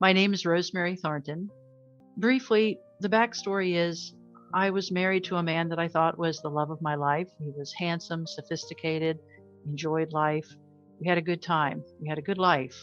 My name is Rosemary Thornton. Briefly, the backstory is I was married to a man that I thought was the love of my life. He was handsome, sophisticated, enjoyed life. We had a good time. We had a good life.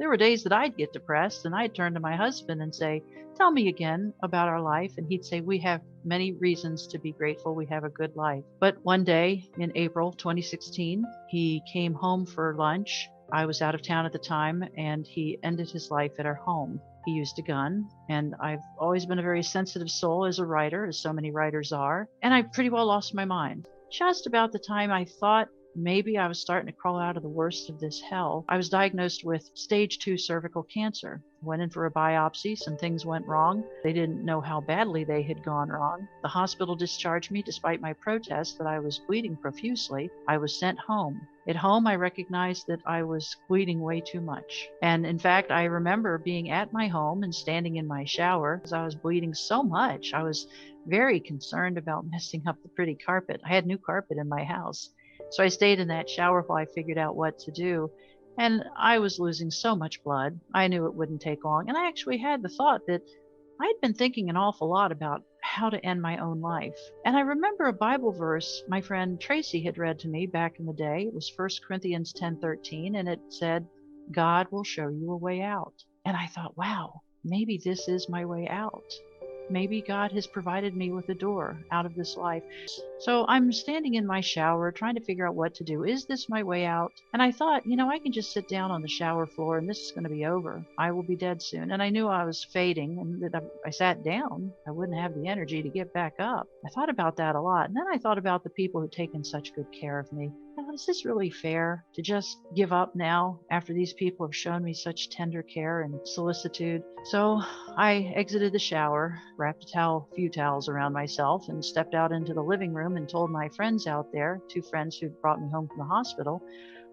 There were days that I'd get depressed and I'd turn to my husband and say, "Tell me again about our life." And he'd say, "We have many reasons to be grateful. We have a good life." But one day in April 2016, he came home for lunch. I was out of town at the time, and he ended his life at our home. He used a gun, and I've always been a very sensitive soul as a writer, as so many writers are, and I pretty well lost my mind. Just about the time I thought maybe I was starting to crawl out of the worst of this hell, I was diagnosed with stage 2 cervical cancer. Went in for a biopsy. Some things went wrong. They didn't know how badly they had gone wrong. The hospital discharged me despite my protest that I was bleeding profusely. I was sent home. At home, I recognized that I was bleeding way too much. And in fact, I remember being at my home and standing in my shower because I was bleeding so much. I was very concerned about messing up the pretty carpet. I had new carpet in my house. So I stayed in that shower while I figured out what to do. And I was losing so much blood. I knew it wouldn't take long. And I actually had the thought that I'd been thinking an awful lot about how to end my own life. And I remember a Bible verse my friend Tracy had read to me back in the day. It was 1 Corinthians 10:13, and it said, "God will show you a way out." And I thought, wow, maybe this is my way out. Maybe God has provided me with a door out of this life. So I'm standing in my shower trying to figure out what to do. Is this my way out? And I thought, I can just sit down on the shower floor and this is going to be over. I will be dead soon. And I knew I was fading, and that if I sat down, I wouldn't have the energy to get back up. I thought about that a lot. And then I thought about the people who've taken such good care of me. I thought, is this really fair to just give up now after these people have shown me such tender care and solicitude? So I exited the shower, wrapped a few towels around myself, and stepped out into the living room and told my friends out there, 2 friends who'd brought me home from the hospital,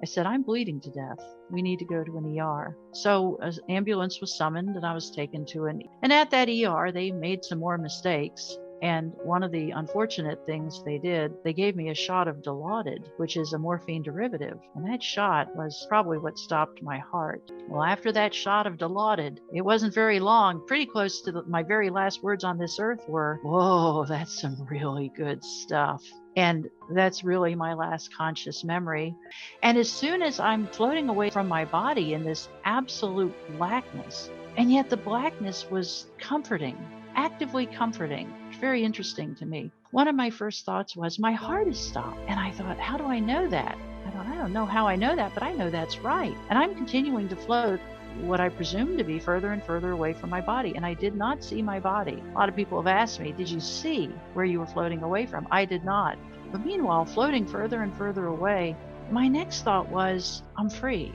I said, "I'm bleeding to death. We need to go to an ER." So an ambulance was summoned and I was taken to and at that ER, they made some more mistakes. And one of the unfortunate things they did, they gave me a shot of Dilaudid, which is a morphine derivative. And that shot was probably what stopped my heart. Well, after that shot of Dilaudid, it wasn't very long. Pretty close to my very last words on this earth were, "Whoa, that's some really good stuff." And that's really my last conscious memory. And as soon as I'm floating away from my body in this absolute blackness, and yet the blackness was comforting, actively comforting. Very interesting to me. One of my first thoughts was, my heart has stopped. And I thought, how do I know that? I don't know how I know that, but I know that's right. And I'm continuing to float what I presume to be further and further away from my body. And I did not see my body. A lot of people have asked me, did you see where you were floating away from? I did not. But meanwhile, floating further and further away, my next thought was, I'm free.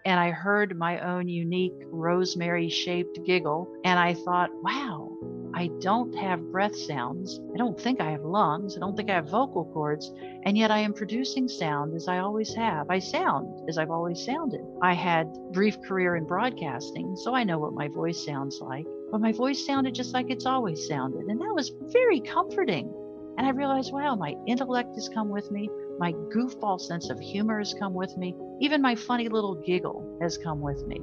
And I heard my own unique rosemary-shaped giggle. And I thought, wow, I don't have breath sounds. I don't think I have lungs. I don't think I have vocal cords. And yet I am producing sound as I always have. I sound as I've always sounded. I had a brief career in broadcasting, so I know what my voice sounds like. But my voice sounded just like it's always sounded. And that was very comforting. And I realized, wow, my intellect has come with me. My goofball sense of humor has come with me. Even my funny little giggle has come with me.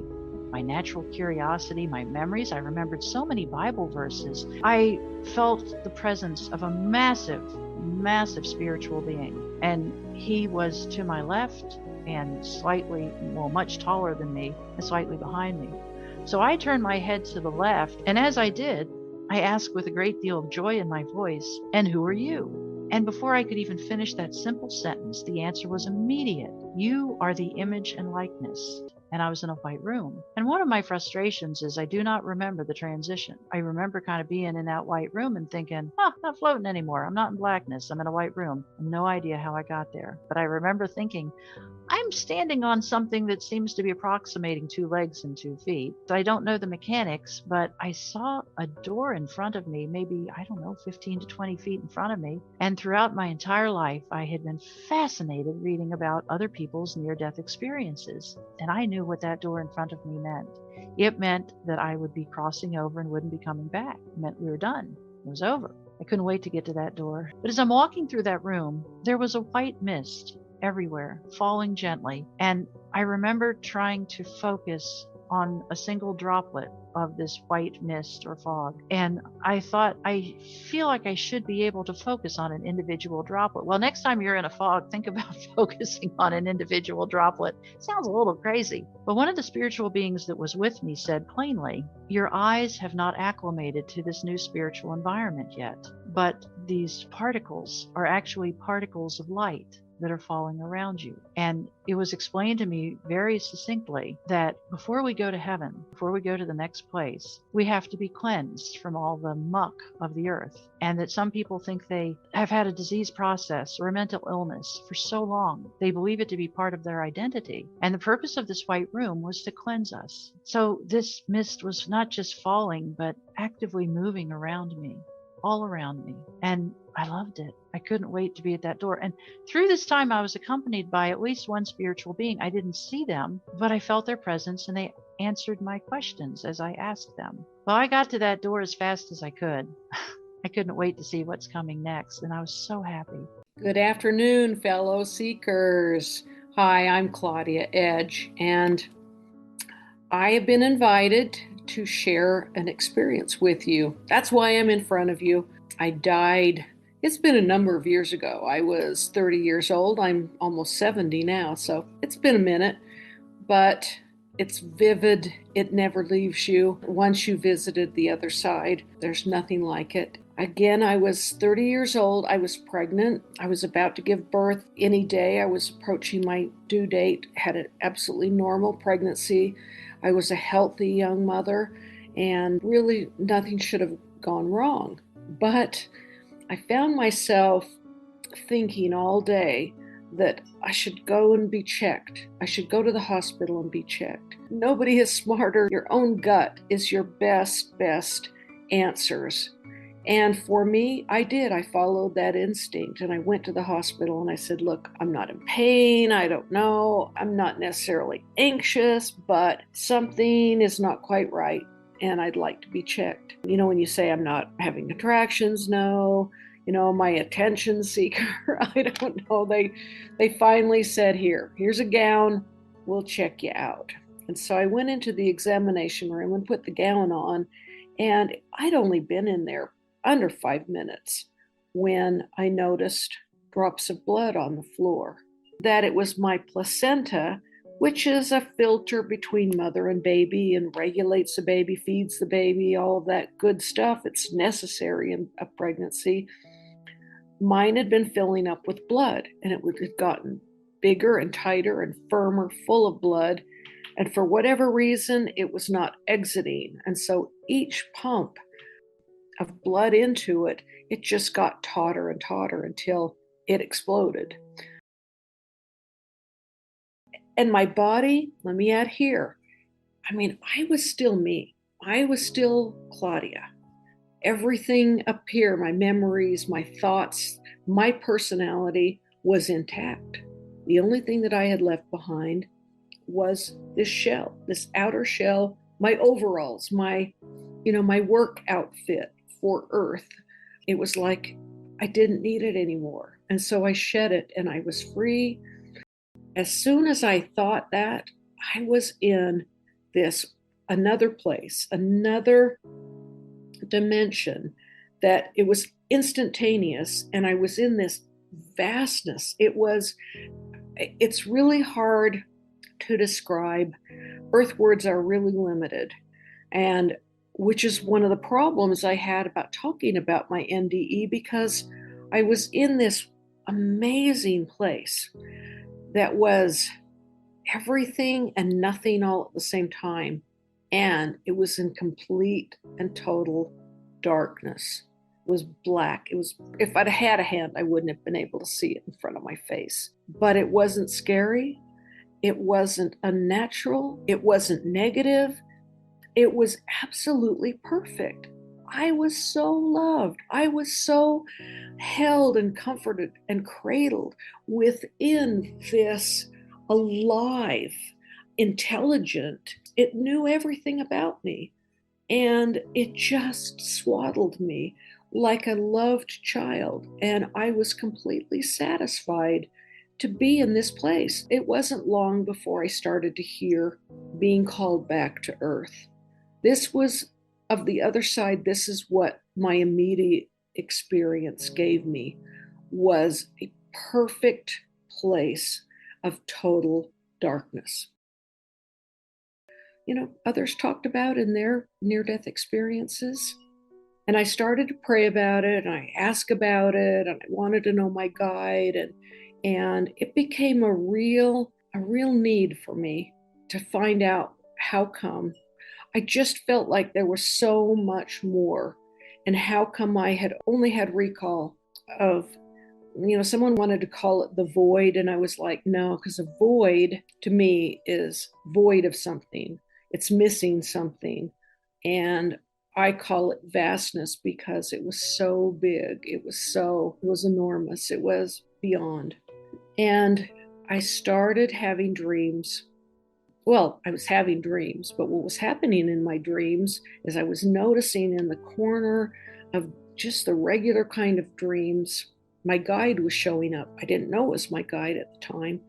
My natural curiosity, my memories. I remembered so many Bible verses. I felt the presence of a massive, massive spiritual being. And he was to my left and much taller than me and slightly behind me. So I turned my head to the left. And as I did, I asked with a great deal of joy in my voice, "And who are you?" And before I could even finish that simple sentence, the answer was immediate. "You are the image and likeness." And I was in a white room. And one of my frustrations is I do not remember the transition. I remember kind of being in that white room and thinking, I'm not floating anymore. I'm not in blackness. I'm in a white room. I have no idea how I got there. But I remember thinking, I'm standing on something that seems to be approximating 2 legs and 2 feet. So I don't know the mechanics, but I saw a door in front of me, maybe, 15 to 20 feet in front of me. And throughout my entire life, I had been fascinated reading about other people's near-death experiences. And I knew what that door in front of me meant. It meant that I would be crossing over and wouldn't be coming back. It meant we were done. It was over. I couldn't wait to get to that door. But as I'm walking through that room, there was a white mist everywhere, falling gently. And I remember trying to focus on a single droplet of this white mist or fog. And I thought, I feel like I should be able to focus on an individual droplet. Well, next time you're in a fog, think about focusing on an individual droplet. It sounds a little crazy. But one of the spiritual beings that was with me said plainly, your eyes have not acclimated to this new spiritual environment yet, but these particles are actually particles of light that are falling around you. And it was explained to me very succinctly that before we go to heaven, before we go to the next place, we have to be cleansed from all the muck of the earth. And that some people think they have had a disease process or a mental illness for so long, they believe it to be part of their identity. And the purpose of this white room was to cleanse us. So this mist was not just falling, but actively moving around me, all around me. And I loved it. I couldn't wait to be at that door. And through this time, I was accompanied by at least one spiritual being. I didn't see them, but I felt their presence and they answered my questions as I asked them. Well, I got to that door as fast as I could. I couldn't wait to see what's coming next. And I was so happy. Good afternoon, fellow seekers. Hi, I'm Claudia Edge, and I have been invited to share an experience with you. That's why I'm in front of you. I died. It's been a number of years ago. I was 30 years old. I'm almost 70 now, so it's been a minute, but it's vivid. It never leaves you. Once you visited the other side, there's nothing like it. Again, I was 30 years old. I was pregnant. I was about to give birth any day. I was approaching my due date, had an absolutely normal pregnancy. I was a healthy young mother, and really nothing should have gone wrong. But I found myself thinking all day that I should go and be checked. I should go to the hospital and be checked. Nobody is smarter. Your own gut is your best answers. And for me, I did. I followed that instinct and I went to the hospital and I said, look, I'm not in pain. I don't know. I'm not necessarily anxious, but something is not quite right. And I'd like to be checked. You know, when you say I'm not having contractions, no, you know, my attention seeker, I don't know. They finally said, here's a gown, we'll check you out. And so I went into the examination room and put the gown on, and I'd only been in there under 5 minutes when I noticed drops of blood on the floor. That it was my placenta, which is a filter between mother and baby and regulates the baby, feeds the baby, all of that good stuff. It's necessary in a pregnancy. Mine had been filling up with blood, and it had gotten bigger and tighter and firmer, full of blood. And for whatever reason, it was not exiting. And so each pump of blood into it, it just got tauter and tauter until it exploded. And my body, let me add here, I mean, I was still me. I was still Claudia. Everything up here, my memories, my thoughts, my personality was intact. The only thing that I had left behind was this shell, this outer shell, my overalls, my work outfit for Earth. It was like I didn't need it anymore. And so I shed it and I was free. As soon as I thought that, I was in this another place, another dimension, that it was instantaneous, and I was in this vastness. It's really hard to describe. Earth words are really limited, and which is one of the problems I had about talking about my NDE, because I was in this amazing place that was everything and nothing all at the same time. And it was in complete and total darkness. It was black. It was, if I'd had a hand, I wouldn't have been able to see it in front of my face. But it wasn't scary. It wasn't unnatural. It wasn't negative. It was absolutely perfect. I was so loved. I was so held and comforted and cradled within this alive, intelligent. It knew everything about me, and it just swaddled me like a loved child. And I was completely satisfied to be in this place. It wasn't long before I started to hear being called back to earth. This was of the other side. This is what my immediate experience gave me, was a perfect place of total darkness. Others talked about in their near-death experiences. And I started to pray about it, and I asked about it, and I wanted to know my guide, and it became a real need for me to find out how come. I just felt like there was so much more, and how come I had only had recall of, someone wanted to call it the void, and I was like, no, because a void to me is void of something. It's missing something. And I call it vastness because it was so big. It was enormous. It was beyond. And I started having dreams. Well, I was having dreams, but what was happening in my dreams is I was noticing in the corner of just the regular kind of dreams, my guide was showing up. I didn't know it was my guide at the time.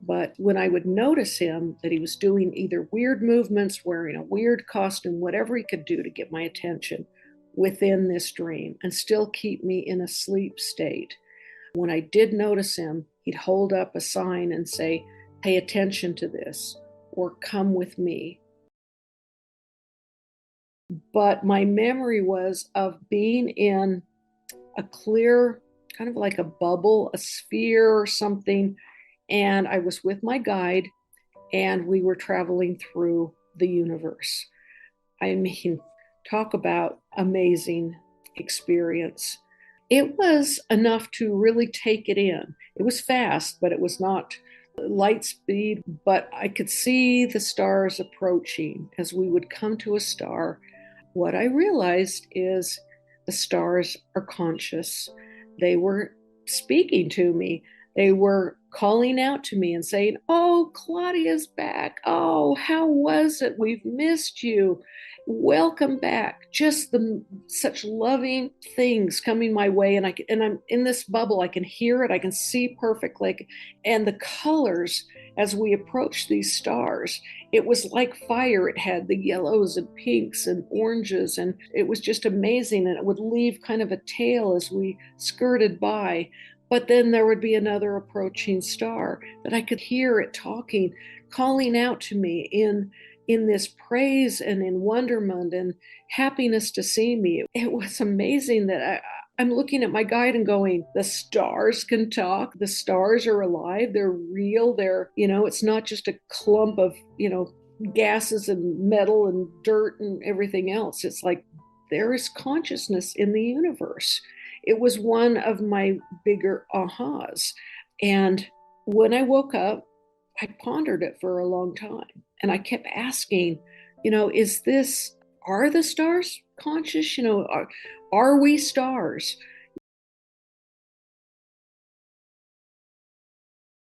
But when I would notice him, that he was doing either weird movements, wearing a weird costume, whatever he could do to get my attention within this dream and still keep me in a sleep state. When I did notice him, he'd hold up a sign and say, pay attention to this, or come with me. But my memory was of being in a clear, kind of like a bubble, a sphere or something. And I was with my guide, and we were traveling through the universe. I mean, talk about amazing experience. It was enough to really take it in. It was fast, but it was not light speed, but I could see the stars approaching. As we would come to a star, what I realized is the stars are conscious. They were speaking to me. They were calling out to me and saying, oh, Claudia's back. Oh, how was it? We've missed you. Welcome back. Just such loving things coming my way. And I'm in this bubble. I can hear it. I can see perfectly. And the colors as we approached these stars, it was like fire. It had the yellows and pinks and oranges. And it was just amazing. And it would leave kind of a tail as we skirted by. But then there would be another approaching star that I could hear it talking, calling out to me in this praise and in wonderment and happiness to see me. It was amazing that I'm looking at my guide and going, the stars can talk. The stars are alive. They're real. It's not just a clump of, gases and metal and dirt and everything else. It's like there is consciousness in the universe. It was one of my bigger ahas. And when I woke up, I pondered it for a long time. And I kept asking, are the stars conscious? Are we stars?